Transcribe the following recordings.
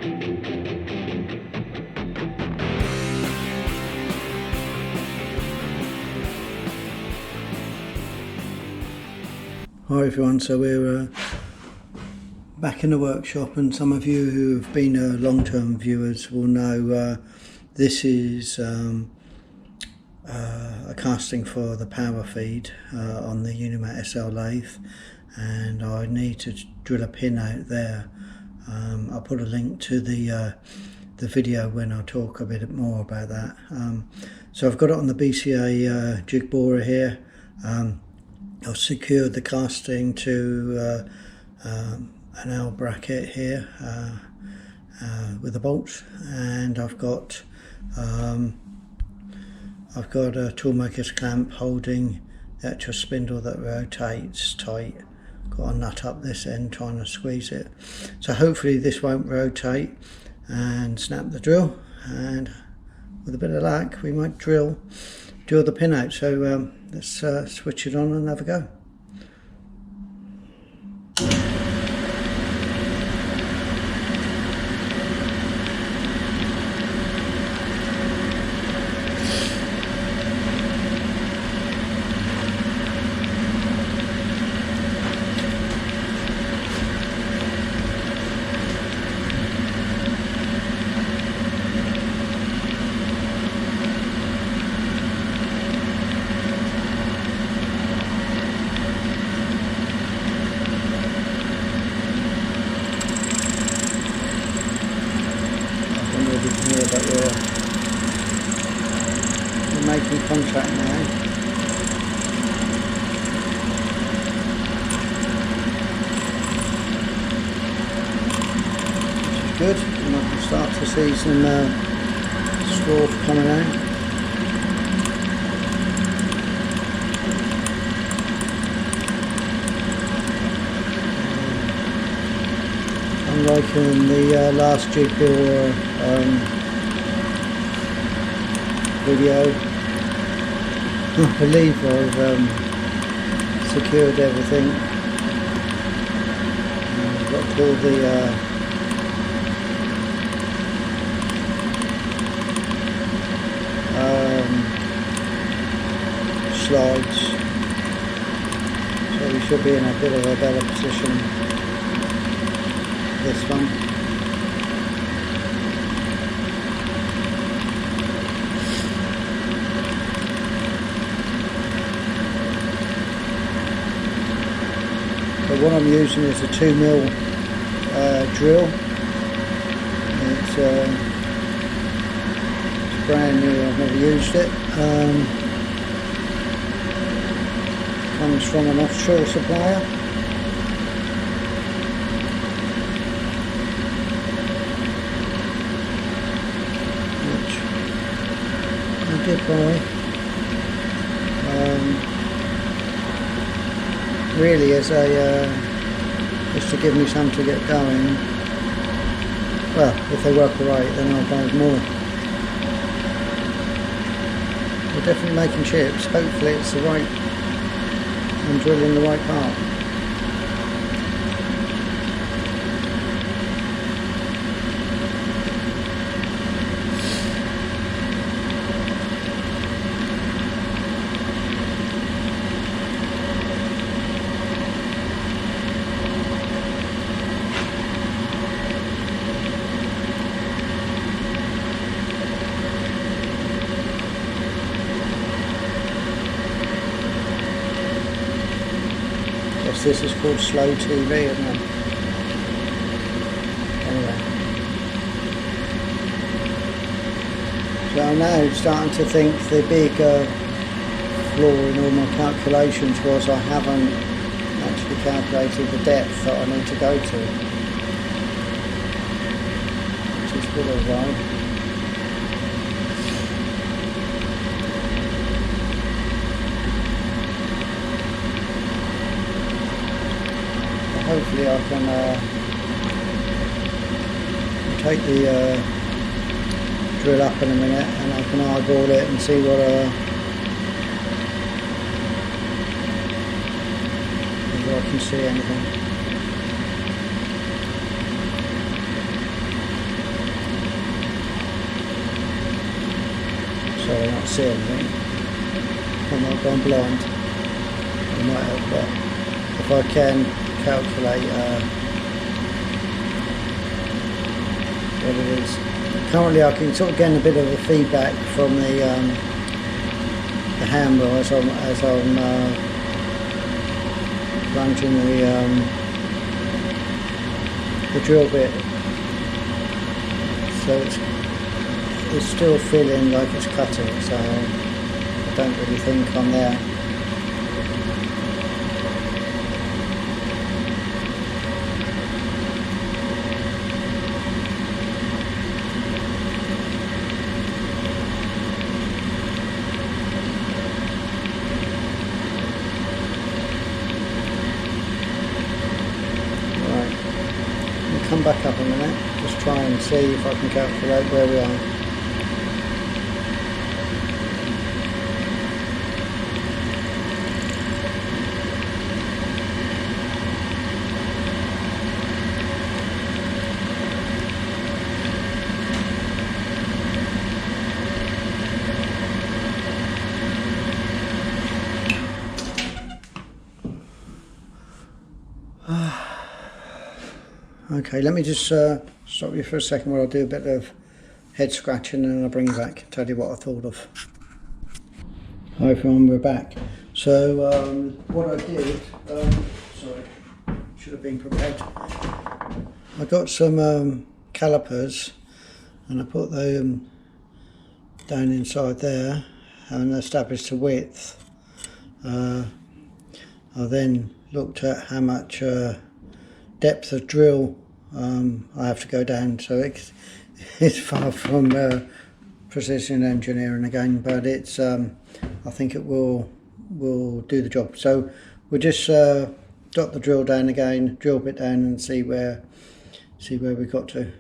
Hi everyone, so we're back in the workshop, and some of you who have been long-term viewers will know this is a casting for the Powerfeed on the Unimat SL lathe, and I need to drill a pin out there. I'll put a link to the video when I talk a bit more about that. So I've got it on the BCA Jig Borer here. I've secured the casting to an L bracket here with the bolts, and I've got a toolmaker's clamp holding the actual spindle that rotates tight. Got a nut up this end trying to squeeze it, so hopefully this won't rotate and snap the drill, and with a bit of luck we might drill the pin out. So let's switch it on and have a go. But we're making contact now. Which is good, and I can start to see some straw coming out. Unlike in the last Jig Borer video, I believe I've secured everything. I've got to pull the slides, so we should be in a bit of a better position this one. But what I'm using is a 2mm drill. It's brand new, I've never used it. Comes from an offshore supplier. Which I did buy. Really as a just to give me some to get going. Well, if they work right, then I'll buy more. We're definitely making chips. Hopefully it's the right, I'm drilling the right part. This is called slow TV, isn't it? Anyway. So I'm now starting to think the big flaw in all my calculations was I haven't actually calculated the depth that I need to go to. Which is good alright. Hopefully I can take the drill up in a minute and I can eyeball it and see what whether I can see anything. I not see anything. I'm not going blind. It might help, but if I can calculate what it is. Currently I can sort of get a bit of a feedback from the handle as I'm plunging the drill bit, so it's still feeling like it's cutting, so I don't really think I'm there. Come back up a minute, just try and see if I can calculate where we are. Okay, let me just stop you for a second while I do a bit of head scratching, and then I'll bring you back and tell you what I thought of. Hi everyone, we're back. So what I did, sorry, should have been prepared. I got some calipers and I put them down inside there and established the width. I then looked at how much depth of drill I have to go down, so it's far from precision engineering again, but it's I think it will do the job. So we'll just drop the drill down again, drill bit down, and see where we got to.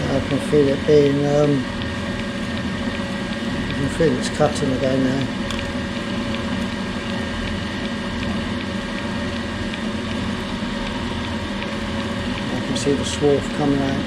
I can feel it being, I can feel it's cutting again now. I can see the swarf coming out.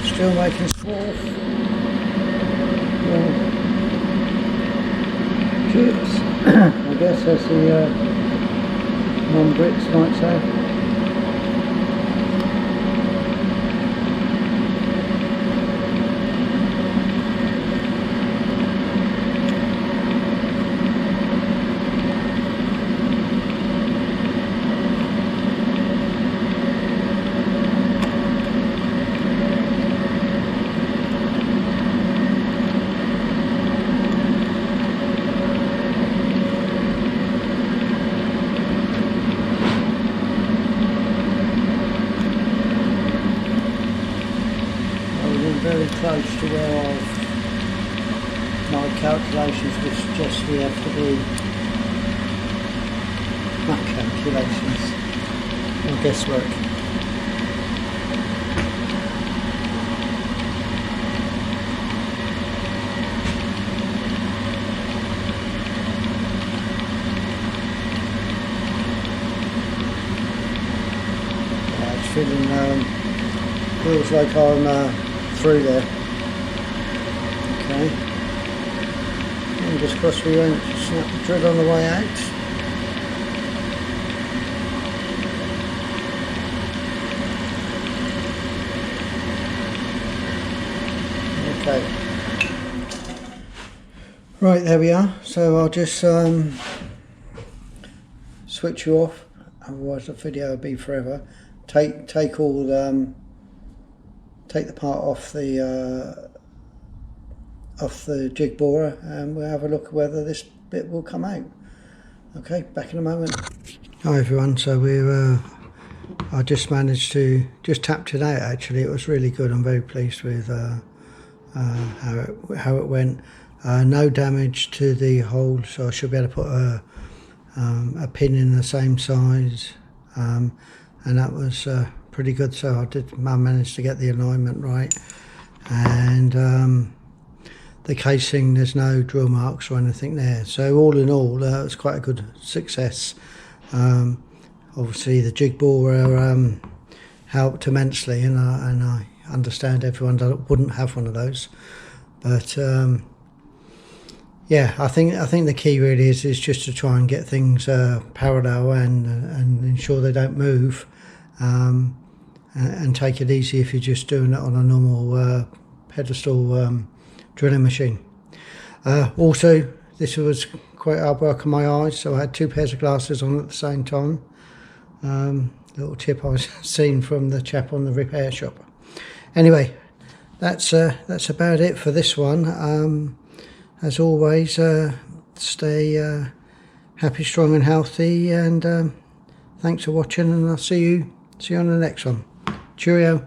Still making swarf. Chips, I guess, as the non-Brits might say. Very close to where my calculations would suggest we have to be. math calculations or guesswork. Feeling feels like I'm through there. Okay, fingers crossed we won't snap the drill on the way out. Okay, right, there we are. So I'll just switch you off, otherwise the video will be forever. Take the part off the jig borer, and we'll have a look at whether this bit will come out. Okay, back in a moment. Hi everyone. So I just managed to tapped it out. Actually, it was really good. I'm very pleased with how it went. No damage to the hole, so I should be able to put a pin in the same size. And that was pretty good. So I managed to get the alignment right, and the casing, there's no drill marks or anything there. So all in all, it was quite a good success. Obviously the jig borer helped immensely, and I understand everyone wouldn't have one of those, but yeah, I think the key really is just to try and get things parallel and ensure they don't move. And take it easy if you're just doing it on a normal pedestal drilling machine. Also, this was quite hard work on my eyes, so I had 2 pairs of glasses on at the same time. Little tip I've seen from the chap on the repair shop. Anyway, that's about it for this one. As always, stay happy, strong and healthy, and thanks for watching, and I'll see you on the next one. Cheerio.